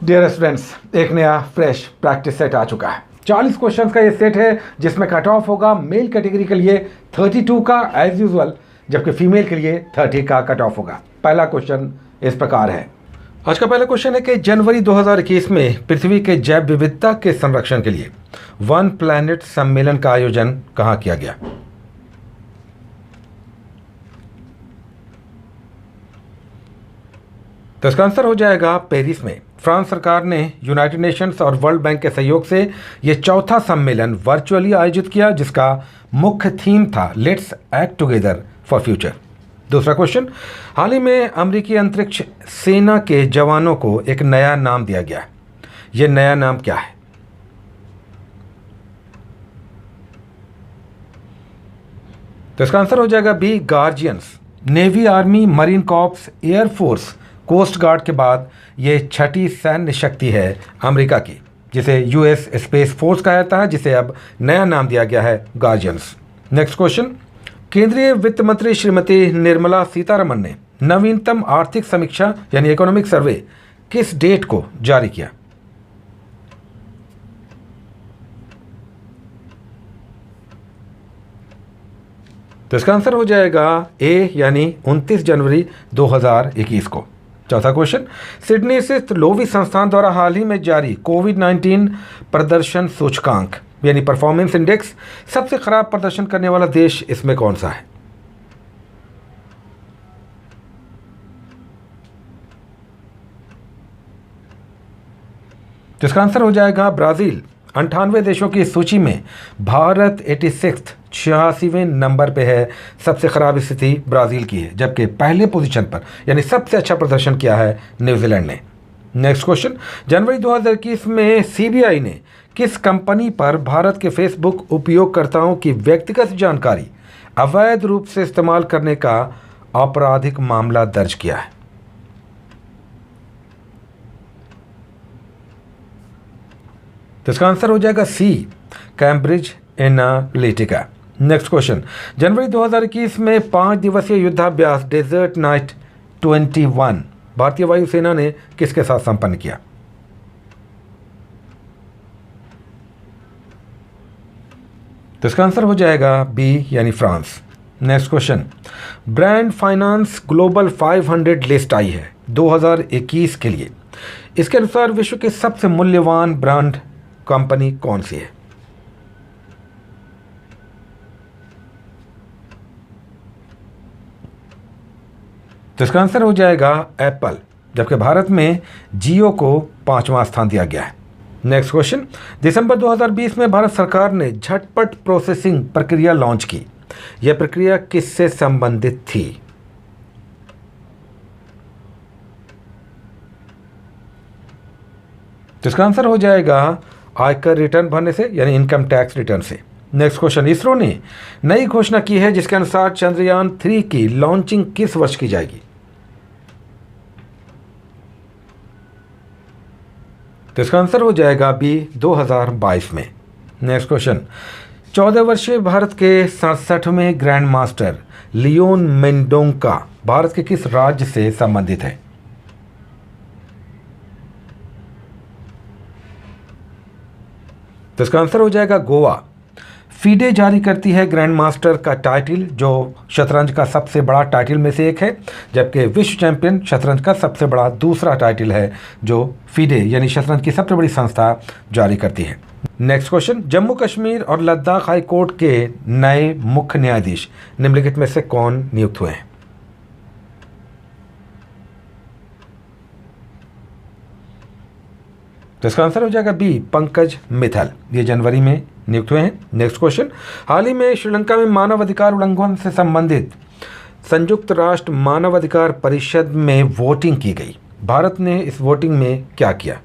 Dear students, एक नया fresh practice set आ चुका है। 40 क्वेश्चंस का ये सेट है जिसमें कट ऑफ होगा मेल कैटेगरी के लिए 32 का एज यूजुअल, जबकि फीमेल के लिए 30 का कट ऑफ होगा। पहला क्वेश्चन इस प्रकार है। आज का पहला क्वेश्चन है कि जनवरी 2021 में पृथ्वी के जैव विविधता के संरक्षण के लिए वन प्लैनेट सम्मेलन का आयोजन कहाँ किया गया? तो इसका आंसर हो जाएगा पेरिस में। फ्रांस सरकार ने यूनाइटेड नेशंस और वर्ल्ड बैंक के सहयोग से यह चौथा सम्मेलन वर्चुअली आयोजित किया, जिसका मुख्य थीम था let's act together for future. दूसरा क्वेश्चन, हाल ही में अमेरिकी अंतरिक्ष सेना के जवानों को एक नया नाम दिया गया। यह नया नाम क्या है? तो इसका आंसर हो जाएगा B, guardians. Navy, army, marine corps, air force, coast guard के बाद ये छठी सैन्य शक्ति है अमेरिका की, जिसे यूएस स्पेस फोर्स कहा जाता है, जिसे अब नया नाम दिया गया है गार्जियंस। नेक्स्ट क्वेश्चन, केंद्रीय वित्त मंत्री श्रीमती निर्मला सीतारमण ने नवीनतम आर्थिक समीक्षा यानी इकोनॉमिक सर्वे किस डेट को जारी किया? तो इसका आंसर हो जाएगा ए यानी 29 जनवरी 2021 को। चौथा क्वेश्चन, सिडनी स्थित लोवी संस्थान द्वारा हाल ही में जारी कोविड-19 प्रदर्शन सूचकांक यानी परफॉर्मेंस इंडेक्स सबसे खराब प्रदर्शन करने वाला देश इसमें कौन सा है? तो इसका आंसर हो जाएगा ब्राजील। 98 देशों की सूची में भारत 86वें नंबर पे है। सबसे खराब स्थिति ब्राज़ील की है, जबकि पहले पोजीशन पर यानी सबसे अच्छा प्रदर्शन किया है न्यूजीलैंड ने। नेक्स्ट क्वेश्चन, जनवरी 2021 में सीबीआई ने किस कंपनी पर भारत के फेसबुक उपयोगकर्ताओं की व्यक्तिगत जानकारी अवैध रूप से इस्तेमाल करने का आपराधिक मामला दर्ज किया है? तो इसका आंसर हो जाएगा सी, कैम्ब्रिज एनालिटिका। नेक्स्ट क्वेश्चन, जनवरी 2021 में 5 दिवसीय युद्धाभ्यास डेजर्ट नाइट 21 भारतीय वायुसेना ने किसके साथ संपन्न किया? तो इसका आंसर हो जाएगा बी यानी France. Next question, brand finance global 500 list आई है 2021 के लिए। इसके अनुसार विश्व की सबसे मूल्यवान ब्रांड कंपनी कौन सी है? तो इसका आंसर हो जाएगा एप्पल, जबकि भारत में जियो को 5वां स्थान दिया गया है। नेक्स्ट क्वेश्चन, दिसंबर 2020 में भारत सरकार ने झटपट प्रोसेसिंग प्रक्रिया लॉन्च की। यह प्रक्रिया किससे संबंधित थी? तो इसका आंसर हो जाएगा आयकर रिटर्न भरने से यानी इनकम टैक्स रिटर्न से। नेक्स्ट क्वेश्चन, इसरो ने नई घोषणा की है जिसके अनुसार चंद्रयान 3 की लॉन्चिंग किस वर्ष की जाएगी? तो इसका आंसर हो जाएगा बी, 2022 में। नेक्स्ट क्वेश्चन, 14 वर्षीय भारत के 67वें grandmaster Leon Mendonca Bharat के किस राज्य से संबंधित है? तो इसका आंसर हो जाएगा गोवा। फीडे जारी करती है ग्रैंड मास्टर का टाइटल, जो शतरंज का सबसे बड़ा टाइटल में से एक है, जबकि विश्व चैंपियन शतरंज का सबसे बड़ा दूसरा टाइटल है जो फीडे यानी शतरंज की सबसे बड़ी संस्था जारी करती है। नेक्स्ट क्वेश्चन, जम्मू कश्मीर और लद्दाख हाई कोर्ट के नए मुख्य न्यायाधीश निम्नलिखित में से कौन नियुक्त हुए हैं? तो इसका आंसर हो जाएगा बी, पंकज मित्तल। ये जनवरी में नियुक्त हुए हैं। नेक्स्ट क्वेश्चन, हाल ही में श्रीलंका में मानवाधिकार उल्लंघन से संबंधित संयुक्त राष्ट्र मानवाधिकार परिषद में वोटिंग की गई। भारत ने इस वोटिंग में क्या किया?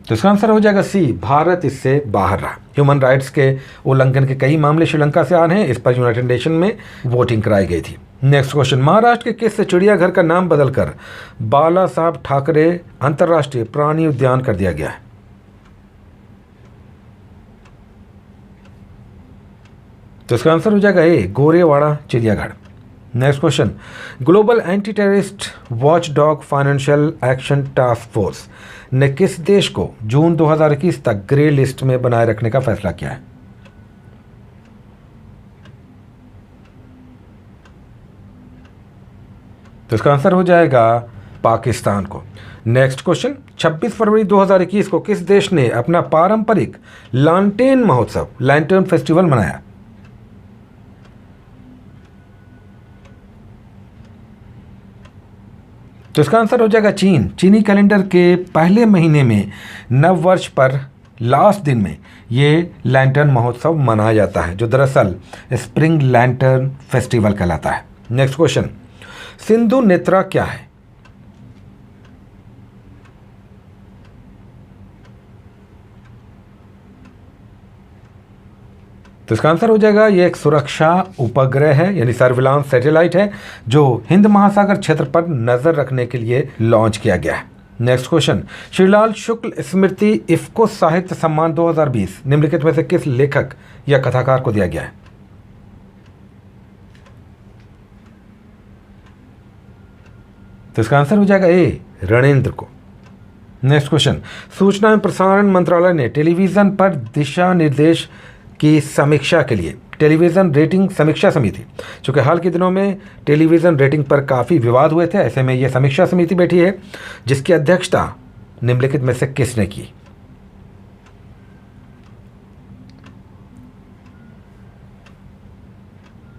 तो इसका आंसर हो जाएगा सी, भारत इससे बाहर रहा। ह्यूमन राइट्स के उल्लंघन के कई मामले श्रीलंका से आ रहे हैं, इस पर यूनाइटेड नेशन में वोटिंग कराई गई थी। नेक्स्ट क्वेश्चन, महाराष्ट्र के किस चिड़ियाघर का नाम बदलकर बाला साहब ठाकरे अंतर्राष्ट्रीय प्राणी उद्यान कर दिया गया है? तो इसका आंसर हो जाएगा ए, गोरेवाड़ा चिड़ियाघर। Next question, global anti terrorist watch dog financial action task force ने किस देश को जून 2021 तक ग्रे लिस्ट में बनाए रखने का फैसला किया है? तो इसका आंसर हो जाएगा पाकिस्तान को। नेक्स्ट क्वेश्चन, 26 फरवरी 2021 को किस देश ने अपना पारंपरिक लैंटेन महोत्सव लैंटर्न फेस्टिवल मनाया? तो इसका आंसर हो जाएगा चीन। चीनी कैलेंडर के पहले महीने में नव वर्ष पर लास्ट दिन में ये लैंटर्न महोत्सव मनाया जाता है, जो दरअसल स्प्रिंग लैंटर्न फेस्टिवल कहलाता है। नेक्स्ट क्वेश्चन, सिंधु नेत्रा क्या है? तो इसका आंसर हो जाएगा ये एक सुरक्षा उपग्रह है, यानी सर्विलांस सैटेलाइट है, जो हिंद महासागर क्षेत्र पर नजर रखने के लिए लॉन्च किया गया है। नेक्स्ट क्वेश्चन, श्रीलाल शुक्ल स्मृति इफ्को साहित्य सम्मान 2020 निम्नलिखित में से किस लेखक या कथाकार को दिया गया है? तो इसका आंसर हो जाएगा ए, रणेंद्र को। नेक्स्ट क्वेश्चन, सूचना एवं प्रसारण मंत्रालय ने टेलीविजन पर दिशा निर्देश की समीक्षा के लिए टेलीविज़न रेटिंग समीक्षा समिति, चूँकि हाल के दिनों में टेलीविज़न रेटिंग पर काफ़ी विवाद हुए थे, ऐसे में यह समीक्षा समिति बैठी है, जिसकी अध्यक्षता निम्नलिखित में से किसने की?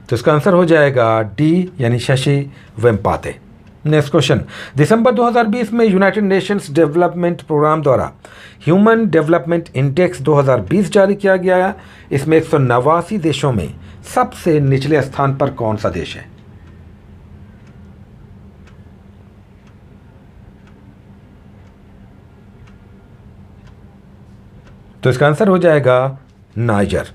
तो इसका आंसर हो जाएगा डी, यानी शशि वेम्पाते। नेक्स्ट क्वेश्चन, दिसंबर 2020 में यूनाइटेड नेशंस डेवलपमेंट प्रोग्राम द्वारा ह्यूमन डेवलपमेंट इंडेक्स 2020 जारी किया गया। इसमें 189 देशों में सबसे निचले स्थान पर कौन सा देश है? तो इसका आंसर हो जाएगा नाइजर।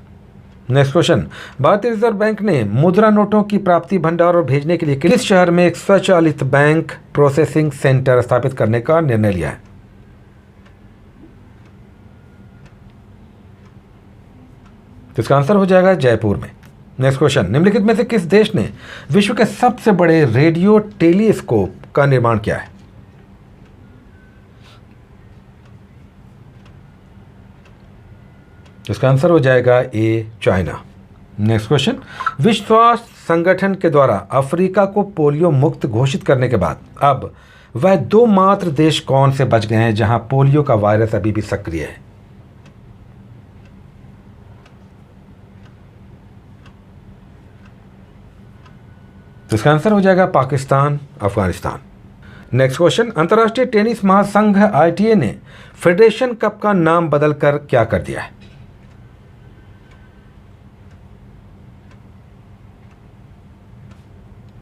नेक्स्ट क्वेश्चन, भारतीय रिजर्व बैंक ने मुद्रा नोटों की प्राप्ति, भंडार और भेजने के लिए किस शहर में एक स्वचालित बैंक प्रोसेसिंग सेंटर स्थापित करने का निर्णय लिया है? तो इसका आंसर हो जाएगा जयपुर में। नेक्स्ट क्वेश्चन, निम्नलिखित में से किस देश ने विश्व के सबसे बड़े रेडियो टेलीस्कोप का निर्माण किया है? इसका आंसर हो जाएगा ए, चाइना। नेक्स्ट क्वेश्चन, विश्व स्वास्थ्य संगठन के द्वारा अफ्रीका को पोलियो मुक्त घोषित करने के बाद अब वह दो मात्र देश कौन से बच गए हैं जहां पोलियो का वायरस अभी भी सक्रिय है? तो इसका आंसर हो जाएगा पाकिस्तान, अफगानिस्तान। नेक्स्ट क्वेश्चन, अंतर्राष्ट्रीय टेनिस महासंघ ITA ने फेडरेशन कप का नाम बदलकर क्या कर दिया है?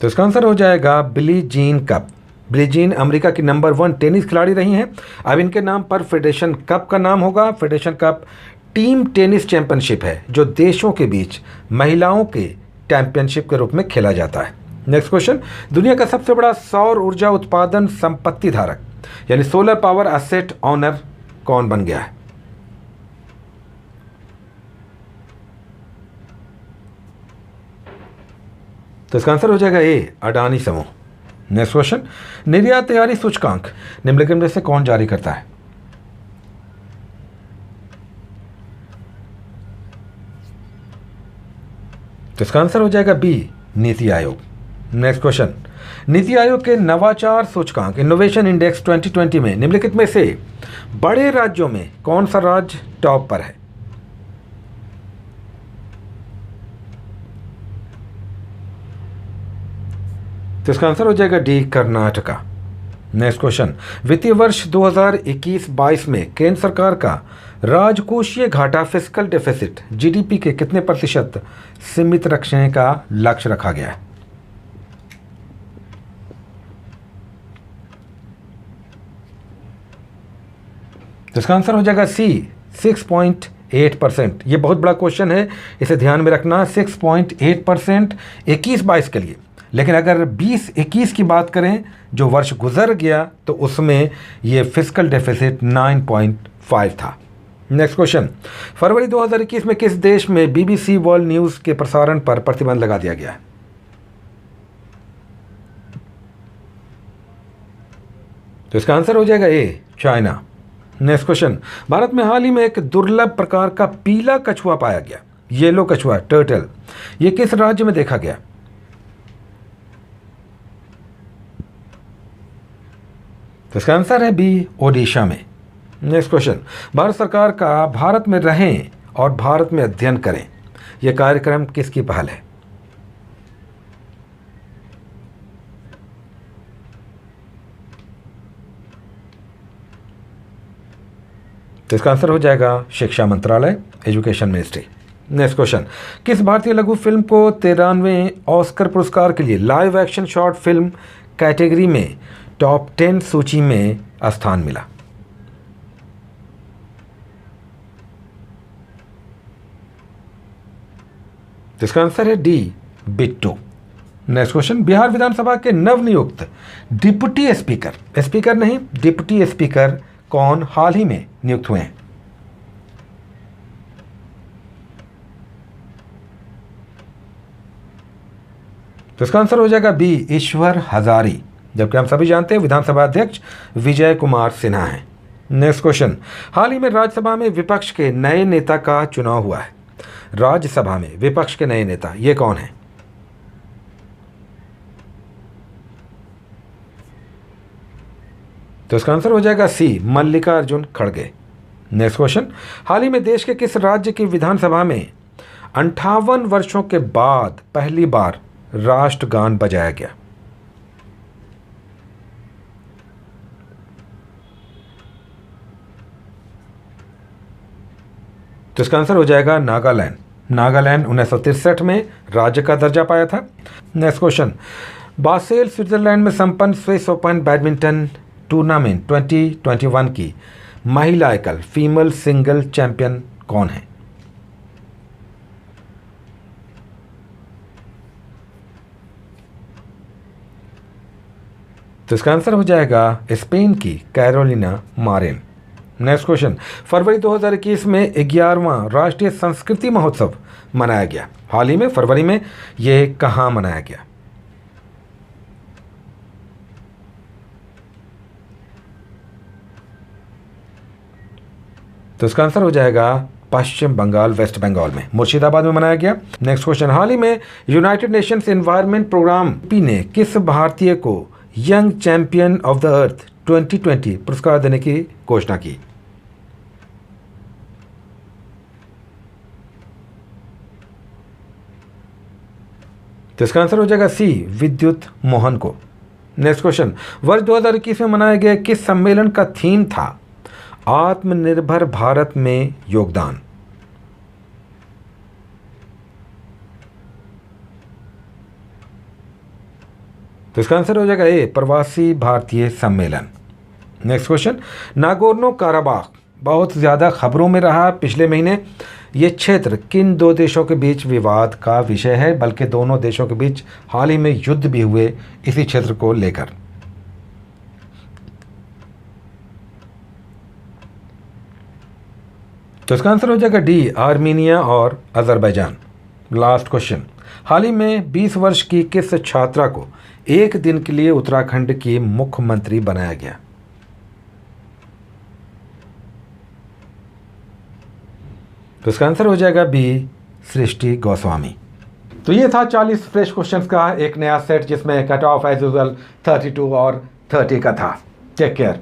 तो इसका आंसर हो जाएगा Billie Jean cup. Billie Jean America की नंबर 1 टेनिस खिलाड़ी रही हैं। अब इनके नाम पर फेडरेशन कप का नाम होगा। Federation cup team tennis championship है, जो देशों के बीच महिलाओं के चैंपियनशिप के रूप में खेला जाता है। नेक्स्ट क्वेश्चन, दुनिया का सबसे बड़ा सौर ऊर्जा उत्पादन संपत्ति धारक यानी सोलर पावर एसेट ऑनर कौन बन गया है? तो इसका आंसर हो जाएगा ए, अडानी समूह। नेक्स्ट क्वेश्चन, निर्यात तैयारी सूचकांक निम्नलिखित में से कौन जारी करता है? तो इसका आंसर हो जाएगा B, NITI Aayog. Next question, NITI Aayog के नवाचार सूचकांक इनोवेशन इंडेक्स 2020 में निम्नलिखित में से बड़े राज्यों में कौन सा राज्य टॉप पर है? तो इसका आंसर हो जाएगा डी, कर्नाटका। नेक्स्ट क्वेश्चन, वित्तीय वर्ष 2021-22 में केंद्र सरकार का राजकोषीय घाटा फिस्कल डेफिसिट GDP के कितने प्रतिशत सीमित रखने का लक्ष्य रखा गया है? तो इसका आंसर हो जाएगा सी, 6.8%। ये बहुत बड़ा क्वेश्चन है, इसे ध्यान में रखना। 6.8% 21-22 के लिए, लेकिन अगर 20-21 की बात करें, जो वर्ष गुजर गया, तो उसमें ये फिस्कल डेफिसिट 9.5 था। नेक्स्ट क्वेश्चन, फरवरी 2021 में किस देश में BBC वर्ल्ड न्यूज़ के प्रसारण पर प्रतिबंध लगा दिया गया है? तो इसका आंसर हो जाएगा ए, चाइना। नेक्स्ट क्वेश्चन, भारत में हाल ही में एक दुर्लभ प्रकार का पीला कछुआ पाया गया, येलो कछुआ, टर्टल। ये किस राज्य में देखा गया? तो इसका आंसर है बी, ओडिशा में। नेक्स्ट क्वेश्चन, भारत सरकार का भारत में रहें और भारत में अध्ययन करें, यह कार्यक्रम किसकी पहल है? तो इसका आंसर हो जाएगा शिक्षा मंत्रालय, एजुकेशन मिनिस्ट्री। नेक्स्ट क्वेश्चन, किस भारतीय लघु फिल्म को 13वें ऑस्कर पुरस्कार के लिए live action short film category में टॉप 10 सूची में स्थान मिला? तो इसका आंसर है D, Bittu. Next question, Bihar विधानसभा के नवनियुक्त डिप्टी स्पीकर, स्पीकर नहीं डिप्टी स्पीकर कौन हाल ही में नियुक्त हुए हैं? तो इसका आंसर हो जाएगा बी, ईश्वर हजारी, जबकि हम सभी जानते हैं विधानसभा अध्यक्ष विजय कुमार सिन्हा हैं। नेक्स्ट क्वेश्चन, हाल ही में राज्यसभा में विपक्ष के नए नेता का चुनाव हुआ है। राज्यसभा में विपक्ष के नए नेता ये कौन है? तो इसका आंसर हो जाएगा सी, मल्लिकार्जुन खड़गे। नेक्स्ट क्वेश्चन, हाल ही में देश के किस राज्य की विधानसभा में 58 वर्षों के बाद पहली बार राष्ट्रगान बजाया गया? तो इसका आंसर हो जाएगा नागालैंड। नागालैंड 1963 में राज्य का दर्जा पाया था। नेक्स्ट क्वेश्चन, बासेल स्विट्जरलैंड में संपन्न स्विस ओपन बैडमिंटन टूर्नामेंट 2021 की महिला एकल फीमेल सिंगल चैंपियन कौन है? तो इसका आंसर हो जाएगा स्पेन की कैरोलिना मारिन। नेक्स्ट क्वेश्चन, फरवरी 2021 में 11वां राष्ट्रीय संस्कृति महोत्सव मनाया गया। हाल ही में फरवरी में यह कहां मनाया गया? तो इसका आंसर हो जाएगा पश्चिम बंगाल, वेस्ट बंगाल में मुर्शिदाबाद में मनाया गया। नेक्स्ट क्वेश्चन, हाल ही में United Nations Environment Programme P ने किस भारतीय को young champion of the earth 2020 पुरस्कार देने की घोषणा की? तो इसका आंसर हो जाएगा सी, विद्युत मोहन को। नेक्स्ट क्वेश्चन, वर्ष 2021 में मनाए गए किस सम्मेलन का थीम था आत्मनिर्भर भारत में योगदान? तो इसका आंसर हो जाएगा ए, प्रवासी भारतीय सम्मेलन। नेक्स्ट क्वेश्चन, नागोर्नो काराबाख बहुत ज़्यादा खबरों में रहा पिछले महीने। ये क्षेत्र किन दो देशों के बीच विवाद का विषय है, बल्कि दोनों देशों के बीच हाल ही में युद्ध भी हुए इसी क्षेत्र को लेकर? तो इसका आंसर हो जाएगा डी, आर्मीनिया और अजरबैजान। लास्ट क्वेश्चन, हाल ही में 20 वर्ष की किस छात्रा को एक दिन के लिए उत्तराखंड की मुख्यमंत्री बनाया गया? तो इसका आंसर हो जाएगा बी, सृष्टि गोस्वामी। तो ये था 40 फ्रेश क्वेश्चंस का एक नया सेट, जिसमें कट ऑफ एज यूजुअल 32 और 30 का था। Take care.